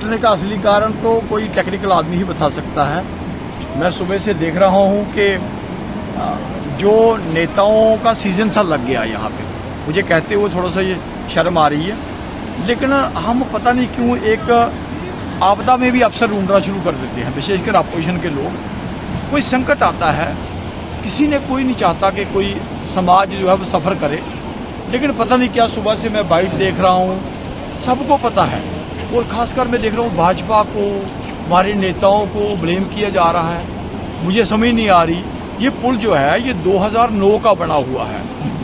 टूटने का असली कारण तो कोई टेक्निकल आदमी ही बता सकता है। मैं सुबह से देख रहा हूँ कि जो नेताओं का सीजन सा लग गया यहाँ पे, मुझे कहते हुए थोड़ा सा ये शर्म आ रही है, लेकिन हम पता नहीं क्यों एक आपदा में भी अफसर ढूंढना शुरू कर देते हैं, विशेषकर अपोजिशन के लोग। कोई संकट आता है, कोई नहीं चाहता कि कोई समाज जो है वो सफ़र करे, लेकिन पता नहीं क्या सुबह से मैं बाइट देख रहा हूँ, सबको पता है। और ख़ासकर मैं देख रहा हूँ भाजपा को, हमारे नेताओं को ब्लेम किया जा रहा है। मुझे समझ नहीं आ रही, ये पुल जो है ये 2009 का बना हुआ है,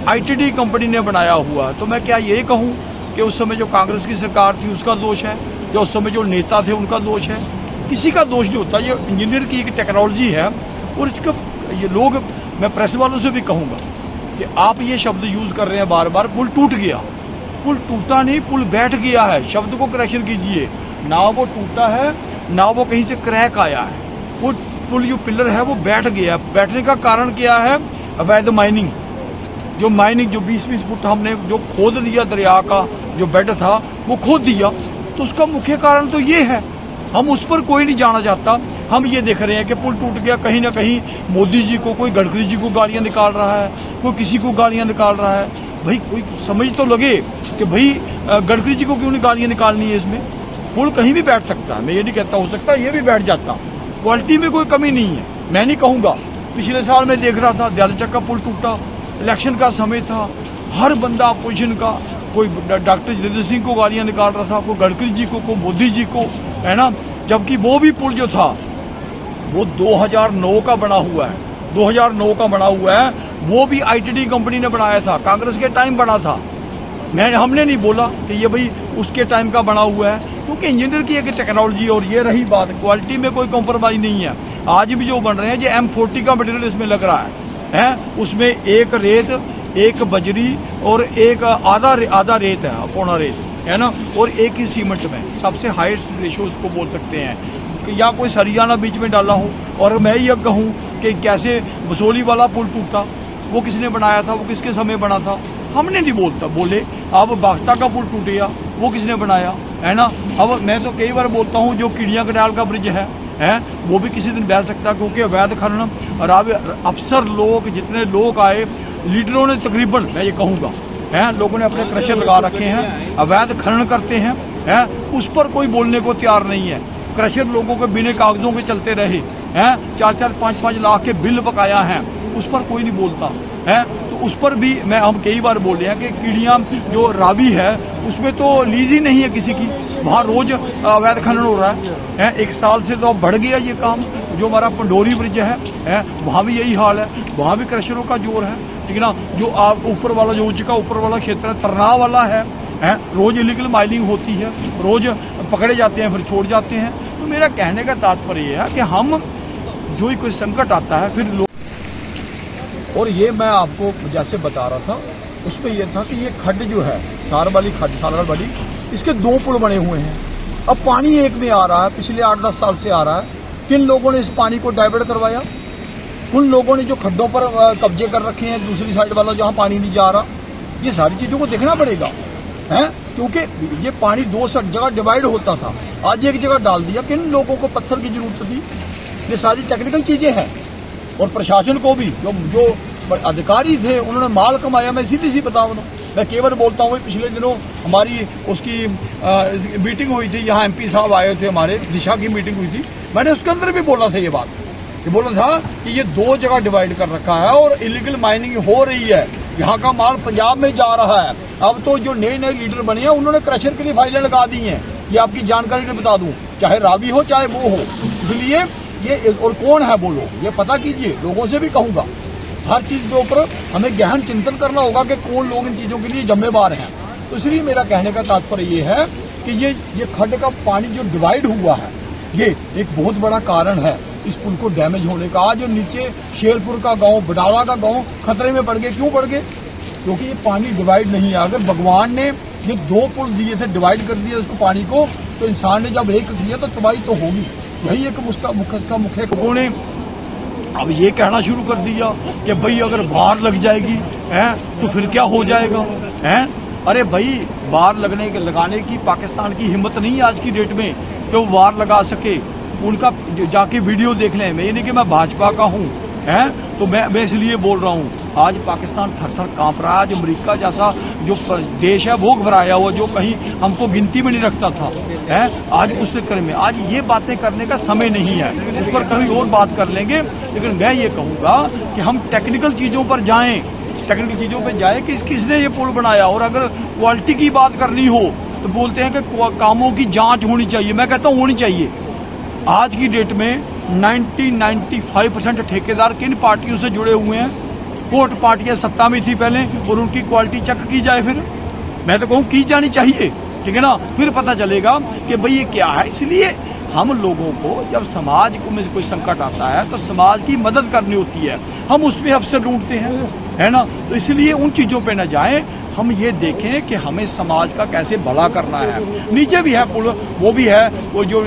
आईटीडी कंपनी ने बनाया हुआ है। तो मैं क्या ये कहूँ कि उस समय जो कांग्रेस की सरकार थी उसका दोष है, जो उस समय जो नेता थे उनका दोष है? किसी का दोष नहीं होता। ये इंजीनियर की एक टेक्नोलॉजी है। और इसका ये लोग, मैं प्रेस वालों से भी कहूँगा कि आप ये शब्द यूज़ कर रहे हैं बार बार, पुल टूट गया। पुल टूटा नहीं, पुल बैठ गया है। शब्द को करेक्शन कीजिए, ना वो टूटा है ना वो कहीं से क्रैक आया है। वो पुल जो पिलर है वो बैठ गया। बैठने का कारण क्या है? अवैध माइनिंग। जो माइनिंग जो 20-20 फुट हमने जो खोद दिया, दरिया का जो बेड था वो खोद दिया, तो उसका मुख्य कारण तो ये है। हम उस पर कोई नहीं जाना चाहता। हम ये देख रहे हैं कि पुल टूट गया, कहीं ना कहीं मोदी जी को, कोई गडकरी जी को गालियां निकाल रहा है, कोई किसी को गालियां निकाल रहा है। भाई कोई समझ तो लगे कि भाई गडकरी जी को क्यों नहीं गालियां निकालनी है। इसमें पुल कहीं भी बैठ सकता है, मैं ये नहीं कहता, हो सकता है ये भी बैठ जाता। क्वालिटी में कोई कमी नहीं है, मैं नहीं कहूँगा। पिछले साल मैं देख रहा था दयालचक का पुल टूटा, इलेक्शन का समय था, हर बंदा अपोजिशन का, कोई डॉक्टर जितेंद्र सिंह को गालियां निकाल रहा था, कोई गडकरी जी को मोदी जी को, है ना। जबकि वो भी पुल जो था वो 2009 का बना हुआ है, 2009 का बना हुआ है। वो भी आईटीडी कंपनी ने बनाया था, कांग्रेस के टाइम बना था। हमने नहीं बोला कि ये भाई उसके टाइम का बना हुआ है, क्योंकि इंजीनियर की एक टेक्नोलॉजी। और ये रही बात, क्वालिटी में कोई कॉम्प्रोमाइज नहीं है। आज भी जो बन रहे हैं, ये M40 का मटेरियल इसमें लग रहा है। उसमें एक रेत, एक बजरी और एक आधा रेत है, पौना रेत है ना, और एक ही सीमेंट में। सबसे हाईएस्ट रेशो उसको बोल सकते हैं, या कोई सरिया ना बीच में डाला हो। और मैं ये कहूँ कि कैसे बसोली वाला पुल टूटा, वो किसने बनाया था, वो किसके समय बना था, हमने नहीं बोले। अब बागता का पुल टूट गया, वो किसने बनाया, है ना। अब मैं तो कई बार बोलता हूँ जो किड़िया कनाल का ब्रिज है वो भी किसी दिन बह सकता, क्योंकि अवैध खनन। और अब अफसर लोग, जितने लोग आए, लीडरों ने तकरीबन, मैं ये कहूँगा, लोगों ने अपने क्रशर लगा रखे हैं, अवैध खनन करते हैं, उस पर कोई बोलने को तैयार नहीं है। क्रशर लोगों के बिना कागजों के चलते रहे हैं, 4-4, 5-5 लाख के बिल बकाया हैं, उस पर कोई नहीं बोलता है। तो उस पर भी हम कई बार बोले हैं कि कीड़ियाँ जो रावी है उसमें तो लीज ही नहीं है किसी की, वहाँ रोज अवैध खनन हो रहा है। एक साल से तो बढ़ गया ये काम। जो हमारा पंडोरी ब्रिज है वहाँ भी यही हाल है, वहाँ भी क्रशरों का जोर है, ठीक है ना। जो आप ऊपर वाला, जो उच्च का ऊपर वाला क्षेत्र है, तरना वाला है, रोज इलीगल माइनिंग होती है, रोज पकड़े जाते हैं, फिर छोड़ जाते हैं। तो मेरा कहने का तात्पर्य ये है कि हम जो ही कोई संकट आता है फिर लोग। और ये मैं आपको जैसे बता रहा था, उसमें यह था कि ये खड्ड जो है, सार वाली खड्ड, इसके 2 पुल बने हुए हैं। अब पानी एक में आ रहा है, पिछले 8-10 साल से आ रहा है। किन लोगों ने इस पानी को डाइवर्ट करवाया? उन लोगों ने जो खड्डों पर कब्जे कर रखे हैं, दूसरी साइड वाला जहाँ पानी नहीं जा रहा। ये सारी चीज़ों को देखना पड़ेगा, क्योंकि ये पानी 2 जगह डिवाइड होता था, आज एक जगह डाल दिया। किन लोगों को पत्थर की जरूरत थी? ये सारी टेक्निकल चीज़ें हैं। और प्रशासन को भी, जो अधिकारी थे, उन्होंने माल कमाया। मैं सीधी सी बता दूँ, मैं केवल बोलता हूँ, पिछले दिनों हमारी उसकी मीटिंग हुई थी, यहाँ MP साहब आए थे, हमारे दिशा की मीटिंग हुई थी। मैंने उसके अंदर भी बोला था ये बोला था कि ये 2 जगह डिवाइड कर रखा है और इलीगल माइनिंग हो रही है। यहाँ का माल पंजाब में जा रहा है। अब तो जो नए लीडर बने हैं, उन्होंने क्रशर के लिए फाइलें लगा दी हैं। ये आपकी जानकारी में बता दूं, चाहे रावी हो चाहे वो हो। इसलिए ये, और कौन है वो लोग, ये पता कीजिए। लोगों से भी कहूँगा, हर चीज़ के ऊपर हमें गहन चिंतन करना होगा कि कौन लोग इन चीज़ों के लिए जिम्मेवार हैं। तो इसलिए मेरा कहने का तात्पर्य ये है कि ये खड्ड का पानी जो डिवाइड हुआ है, ये एक बहुत बड़ा कारण है इस पुल को डैमेज होने का। आज जो नीचे शेरपुर का गांव, बडाला का गांव खतरे में पड़ गए। क्यों पड़ गए? क्योंकि ये पानी डिवाइड नहीं है। अगर भगवान ने ये 2 पुल दिए थे, डिवाइड कर दिया उसको पानी को, तो इंसान ने जब एक किया तो तबाही तो होगी। यही एक उसका मुख्य लोगों ने अब ये कहना शुरू कर दिया कि भाई अगर बाढ़ लग जाएगी तो फिर क्या हो जाएगा। अरे भाई, बाढ़ लगाने की पाकिस्तान की हिम्मत नहीं है आज की डेट में कि वो वार लगा सके, उनका जाके वीडियो देख लें। मैं ये नहीं कि मैं भाजपा का हूँ, है तो मैं इसलिए बोल रहा हूँ। आज पाकिस्तान थर थर कांप रहा है। आज अमेरिका जैसा जो देश है वो घबराया हुआ, जो कहीं हमको गिनती में नहीं रखता था, है आज उस चक्कर में। आज ये बातें करने का समय नहीं है, उस पर कभी और बात कर लेंगे। लेकिन मैं ये कहूँगा कि हम टेक्निकल चीज़ों पर जाएं, टेक्निकल चीज़ों पर जाएं कि किसने ये पुल बनाया। और अगर क्वालिटी की बात करनी हो तो बोलते हैं कि कामों की जाँच होनी चाहिए। मैं कहता हूँ होनी चाहिए। आज की डेट में 90-95% ठेकेदार किन पार्टियों से जुड़े हुए हैं? वोट पार्टियां सत्ता में थी पहले, और उनकी क्वालिटी चेक की जाए। फिर मैं तो कहूँ की जानी चाहिए, ठीक है ना। फिर पता चलेगा कि भाई ये क्या है। इसलिए हम लोगों को जब समाज को में कोई संकट आता है तो समाज की मदद करनी होती है, हम उसमें अवसर ढूंढते हैं, है ना। तो इसलिए उन चीज़ों पे न जाएं, हम ये देखें कि हमें समाज का कैसे भला करना है। नीचे भी है पुल, वो भी है, वो जो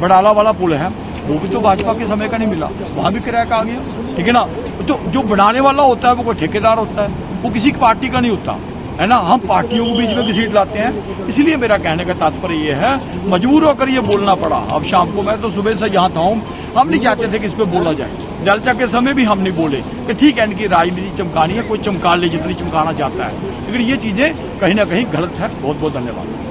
बड़ाला वाला पुल है वो भी तो भाजपा के समय का नहीं मिला, वहाँ भी क्रैक आ गया, ठीक है ना। तो जो बनाने वाला होता है वो कोई ठेकेदार होता है, वो किसी की पार्टी का नहीं होता, है ना। हम पार्टियों को बीच में घसीट लाते हैं। इसलिए मेरा कहने का तात्पर्य ये है, मजबूर होकर ये बोलना पड़ा। अब शाम को मैं तो सुबह से यहाँ था हूँ, हम नहीं चाहते थे कि इस पर बोला जाए। जलचा के समय भी हम नहीं बोले कि ठीक है इनकी राजनीति चमकानी है, कोई चमका ले जितनी चमकाना चाहता है, लेकिन ये चीज़ें कहीं ना कहीं गलत है। बहुत बहुत धन्यवाद।